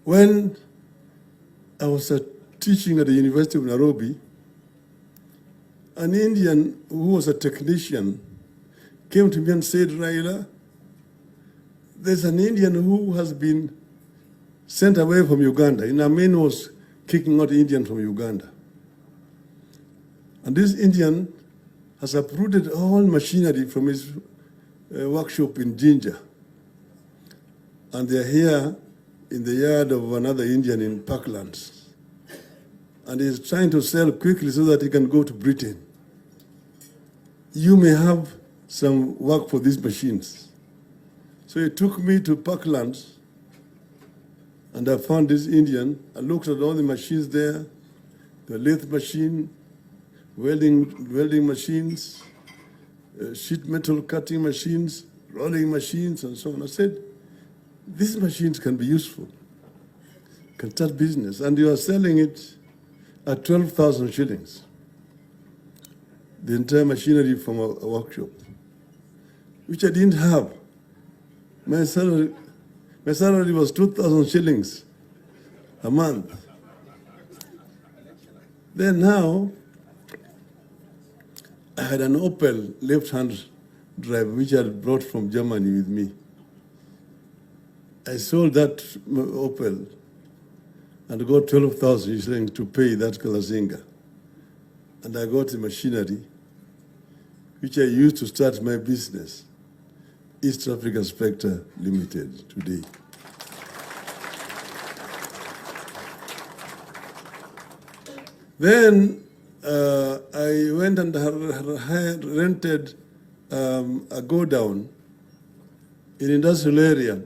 When I was teaching at the University of Nairobi, an Indian who was a technician came to me and said, Raila, there's an Indian who has been sent away from Uganda. Amin was kicking out Indian from Uganda. And this Indian has uprooted all machinery from his workshop in Jinja. And they're here in the yard of another Indian in Parklands. And he's trying to sell quickly so that he can go to Britain. You may have some work for these machines. So he took me to Parklands, and I found this Indian. I looked at all the machines there, the lathe machine, welding machines, sheet metal cutting machines, rolling machines, and so on. I said, these machines can be useful, can start business, and you are selling it at 12,000 shillings, the entire machinery from a workshop, which I didn't have. My salary was 2,000 shillings a month. Then now, I had an Opel left-hand drive, which I had brought from Germany with me. I sold that Opel and got 12,000 shillings to pay that Kalasinga. And I got the machinery, which I used to start my business, East Africa Spectre Limited, today. Then I went and rented a go-down in industrial area.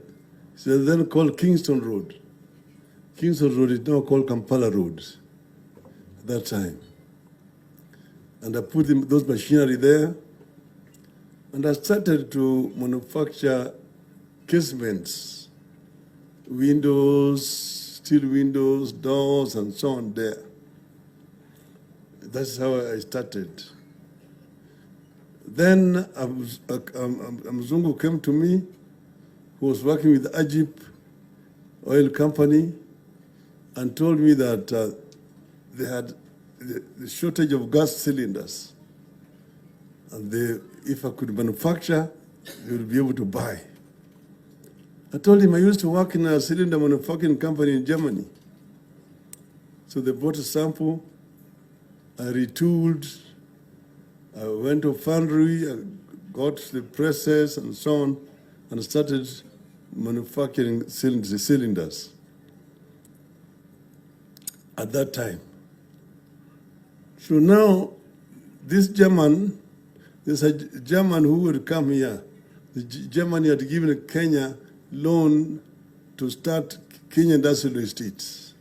So then called Kingston Road. Kingston Road is now called Kampala Road at that time. And I put those machinery there, and I started to manufacture casements, windows, steel windows, doors, and so on there. That's how I started. Then a Mzungu came to me, who was working with Ajip Oil Company, and told me that they had the shortage of gas cylinders. And if I could manufacture, they would be able to buy. I told him I used to work in a cylinder manufacturing company in Germany. So they brought a sample, I retooled, I went to foundry, I got the presses and so on, and started manufacturing cylinders at that time. So now, there's a German who would come here. Germany had given Kenya loan to start Kenya industrial estates.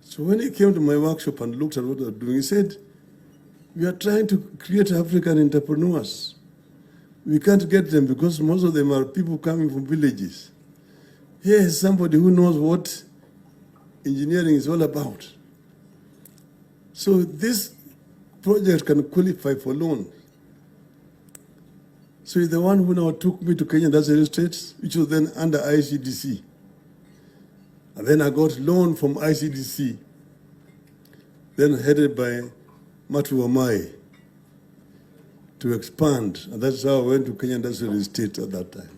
So when he came to my workshop and looked at what I was doing, he said, we are trying to create African entrepreneurs. We can't get them because most of them are people coming from villages. Here is somebody who knows what engineering is all about. So this project can qualify for loan. So he's the one who now took me to Kenya Industrial Estates, which was then under ICDC. And then I got loan from ICDC, then headed by Mutua Mai, to expand. And that's how I went to Kenya Industrial Estate at that time.